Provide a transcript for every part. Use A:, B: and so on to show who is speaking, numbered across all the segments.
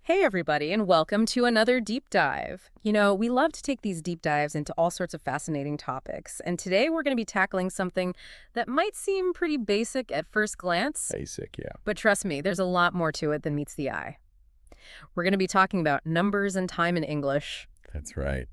A: Hey, everybody, and welcome to another deep dive. We love to take these deep dives into all sorts of fascinating topics, and today we're going to be tackling something that might seem pretty basic at first glance,
B: Basic, yeah.
A: but trust me, there's a lot more to it than meets the eye. We're going to be talking about numbers and time in English.
B: That's right.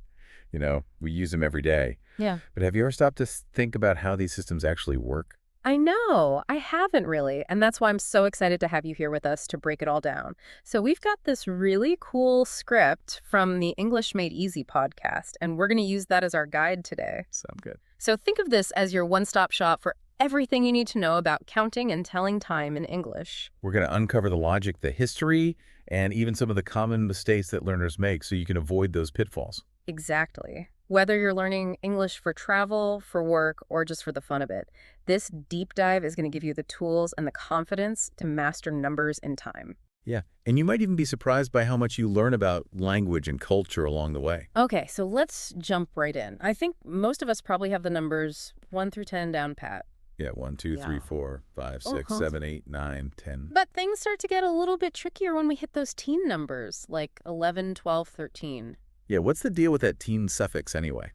B: We use them every day.
A: Yeah.
B: But have you ever stopped to think about how these systems actually work?
A: I know, I haven't really, and that's why I'm so excited to have you here with us to break it all down. So we've got this really cool script from the English Made Easy podcast, and we're going to use that as our guide today.
B: Sound good.
A: So think of this as your one-stop shop for everything you need to know about counting and telling time in English.
B: We're going to uncover the logic, the history, and even some of the common mistakes that learners make so you can avoid those pitfalls.
A: Exactly. Whether you're learning English for travel, for work, or just for the fun of it, this deep dive is going to give you the tools and the confidence to master numbers and time.
B: Yeah. And you might even be surprised by how much you learn about language and culture along the way.
A: Okay, so let's jump right in. I think most of us probably have the numbers 1 through 10 down pat.
B: Yeah, 1, 2, 3,
A: Yeah.
B: 4, 5, 6,
A: Uh-huh.
B: 7, 8, 9, 10.
A: But things start to get a little bit trickier when we hit those teen numbers, like 11, 12, 13.
B: Yeah, what's the deal with that teen suffix anyway?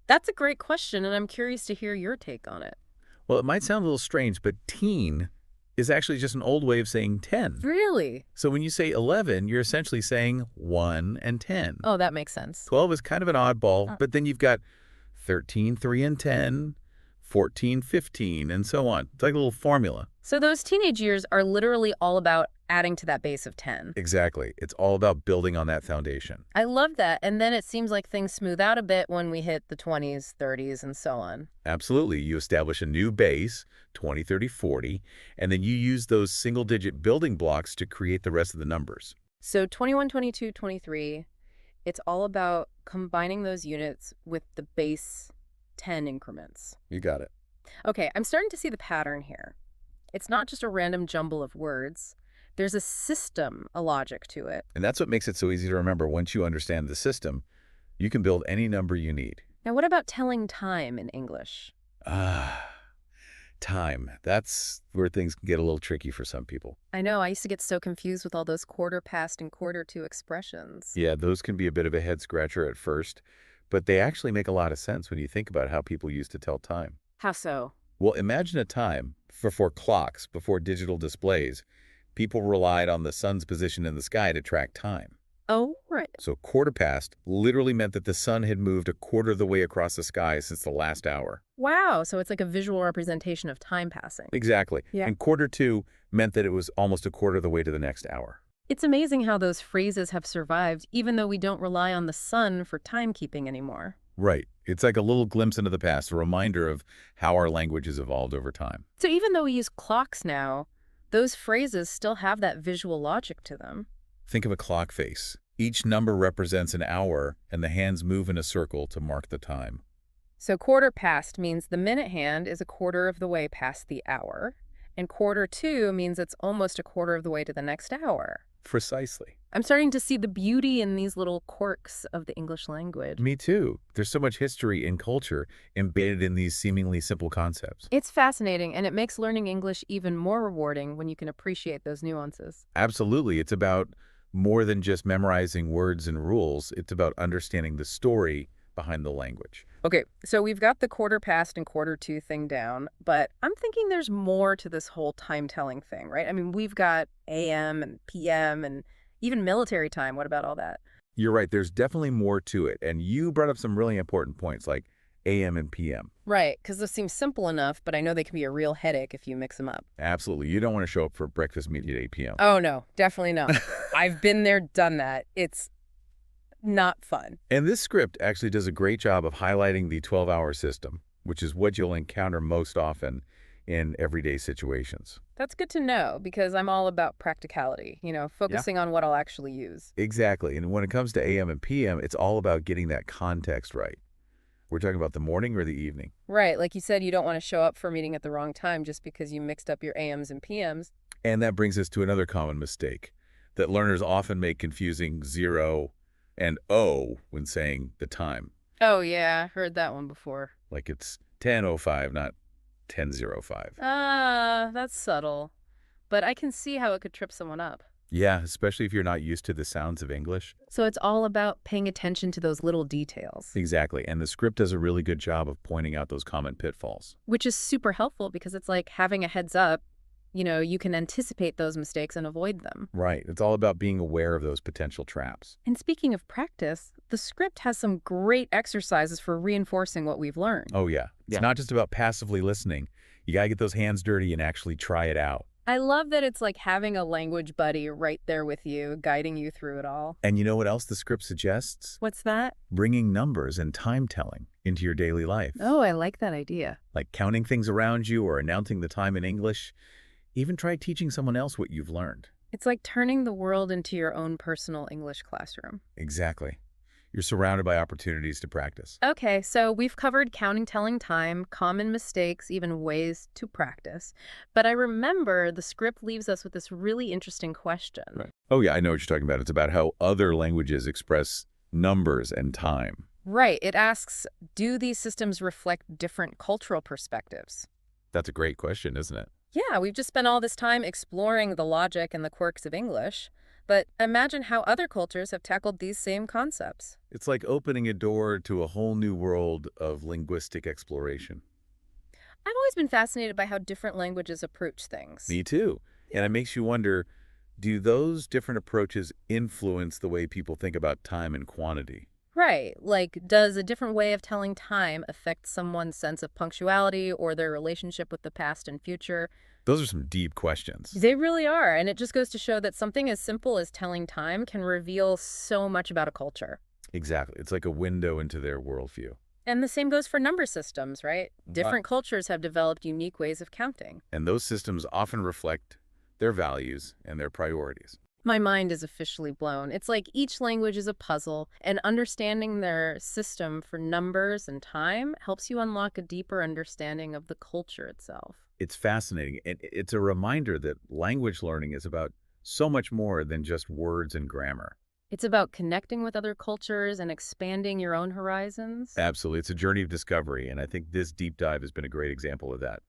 A: That's a great question, and I'm curious to hear your take on it.
B: Well, it might sound a little strange, but teen is actually just an old way of saying 10.
A: Really?
B: So when you say 11, you're essentially saying 1 and 10.
A: Oh, that makes sense.
B: 12 is kind of an oddball, but then you've got 13, 3, and 10, 14, 15, and so on. It's like a little formula.
A: So those teenage years are literally all about adding to that base of 10.
B: Exactly. It's all about building on that foundation.
A: I love that. And then it seems like things smooth out a bit when we hit the 20s, 30s, and so on.
B: Absolutely. You establish a new base, 20, 30, 40, and then you use those single-digit building blocks to create the rest of the numbers.
A: So 21, 22, 23, it's all about combining those units with the base 10 increments.
B: You got it.
A: Okay, I'm starting to see the pattern here. It's not just a random jumble of words. There's a system, a logic to it.
B: And that's what makes it so easy to remember. Once you understand the system, you can build any number you need.
A: Now, what about telling time in English?
B: Ah, time. That's where things can get a little tricky for some people.
A: I know, I used to get so confused with all those quarter past and quarter to expressions.
B: Yeah, those can be a bit of a head scratcher at first, but they actually make a lot of sense when you think about how people used to tell time.
A: How so?
B: Well, imagine a time before clocks, before digital displays. People relied on the sun's position in the sky to track time.
A: Oh, right.
B: So quarter past literally meant that the sun had moved a quarter of the way across the sky since the last hour.
A: Wow, so it's like a visual representation of time passing.
B: Exactly.
A: Yeah.
B: And quarter to meant that it was almost a quarter of the way to the next hour.
A: It's amazing how those phrases have survived, even though we don't rely on the sun for timekeeping anymore.
B: Right. It's like a little glimpse into the past, a reminder of how our language has evolved over time.
A: So even though we use clocks now, those phrases still have that visual logic to them.
B: Think of a clock face. Each number represents an hour, and the hands move in a circle to mark the time.
A: So quarter past means the minute hand is a quarter of the way past the hour, and quarter to means it's almost a quarter of the way to the next hour.
B: Precisely.
A: I'm starting to see the beauty in these little quirks of the English language.
B: Me too. There's so much history and culture embedded in these seemingly simple concepts.
A: It's fascinating, and it makes learning English even more rewarding when you can appreciate those nuances.
B: Absolutely. It's about more than just memorizing words and rules. It's about understanding the story behind the language.
A: Okay, so we've got the quarter past and quarter to thing down, but I'm thinking there's more to this whole time-telling thing, right? I mean, we've got AM and PM and even military time. What about all that?
B: You're right. There's definitely more to it. And you brought up some really important points like AM and PM.
A: Right, because those seem simple enough, but I know they can be a real headache if you mix them up.
B: Absolutely. You don't want to show up for breakfast meeting at 8 p.m.
A: Oh, no, definitely not. I've been there, done that. It's not fun.
B: And this script actually does a great job of highlighting the 12-hour system, which is what you'll encounter most often in everyday situations.
A: That's good to know because I'm all about practicality, focusing on what I'll actually use.
B: Exactly. And when it comes to AM and PM, it's all about getting that context right. We're talking about the morning or the evening.
A: Right, like you said, you don't want to show up for a meeting at the wrong time just because you mixed up your AMs and PMs.
B: And that brings us to another common mistake that learners often make confusing 0 and O when saying the time.
A: Oh, yeah, heard that one before.
B: Like it's 10:05, not 10:05.
A: That's subtle. But I can see how it could trip someone up.
B: Yeah, especially if you're not used to the sounds of English.
A: So it's all about paying attention to those little details,
B: Exactly. And the script does a really good job of pointing out those common pitfalls.
A: which is super helpful because it's like having a heads up. You can anticipate those mistakes and avoid them.
B: Right. It's all about being aware of those potential traps.
A: And speaking of practice, the script has some great exercises for reinforcing what we've learned.
B: Oh, yeah. It's not just about passively listening. You got to get those hands dirty and actually try it out.
A: I love that it's like having a language buddy right there with you, guiding you through it all.
B: And you know what else the script suggests?
A: What's that?
B: Bringing numbers and time telling into your daily life.
A: Oh, I like that idea.
B: Like counting things around you or announcing the time in English. Even try teaching someone else what you've learned.
A: It's like turning the world into your own personal English classroom.
B: Exactly. You're surrounded by opportunities to practice.
A: Okay, so we've covered counting, telling time, common mistakes, even ways to practice. But I remember the script leaves us with this really interesting question.
B: Right. Oh, yeah, I know what you're talking about. It's about how other languages express numbers and time.
A: Right, it asks, do these systems reflect different cultural perspectives?
B: That's a great question, isn't it?
A: Yeah, we've just spent all this time exploring the logic and the quirks of English. But imagine how other cultures have tackled these same concepts.
B: It's like opening a door to a whole new world of linguistic exploration.
A: I've always been fascinated by how different languages approach things.
B: Me too. And it makes you wonder, do those different approaches influence the way people think about time and quantity?
A: Right, like does a different way of telling time affect someone's sense of punctuality or their relationship with the past and future?
B: Those are some deep questions.
A: They really are, and it just goes to show that something as simple as telling time can reveal so much about a culture.
B: Exactly. It's like a window into their worldview.
A: And the same goes for number systems, right? Different cultures have developed unique ways of counting.
B: And those systems often reflect their values and their priorities.
A: My mind is officially blown. It's like each language is a puzzle, and understanding their system for numbers and time helps you unlock a deeper understanding of the culture itself.
B: It's fascinating. And it's a reminder that language learning is about so much more than just words and grammar.
A: It's about connecting with other cultures and expanding your own horizons.
B: Absolutely. It's a journey of discovery. And I think this deep dive has been a great example of that.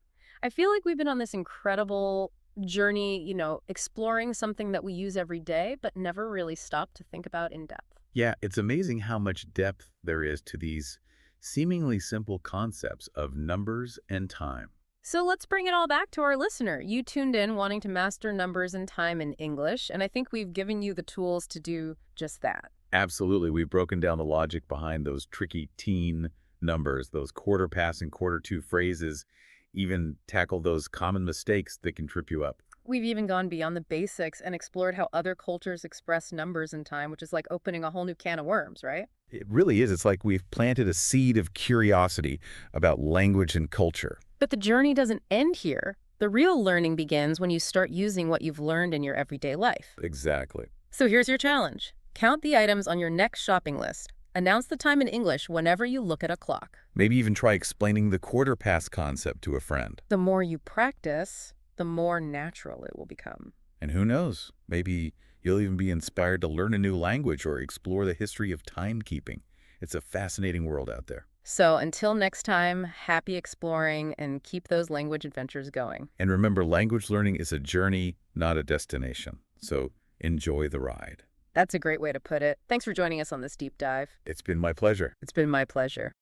A: I feel like we've been on this incredible journey, exploring something that we use every day, but never really stop to think about in depth.
B: Yeah, it's amazing how much depth there is to these seemingly simple concepts of numbers and time.
A: So let's bring it all back to our listener. You tuned in wanting to master numbers and time in English, and I think we've given you the tools to do just that.
B: Absolutely. We've broken down the logic behind those tricky teen numbers, those quarter past and quarter to phrases, even tackle those common mistakes that can trip you up.
A: We've even gone beyond the basics and explored how other cultures express numbers and time, which is like opening a whole new can of worms, right?
B: It really is. It's like we've planted a seed of curiosity about language and culture.
A: But the journey doesn't end here. The real learning begins when you start using what you've learned in your everyday life.
B: Exactly.
A: So here's your challenge. Count the items on your next shopping list. Announce the time in English whenever you look at a clock.
B: Maybe even try explaining the quarter past concept to a friend.
A: The more you practice, the more natural it will become.
B: And who knows, maybe you'll even be inspired to learn a new language or explore the history of timekeeping. It's a fascinating world out there.
A: So until next time, happy exploring and keep those language adventures going.
B: And remember, language learning is a journey, not a destination. So enjoy the ride.
A: That's a great way to put it. Thanks for joining us on this deep dive.
B: It's been my pleasure.
A: It's been my pleasure.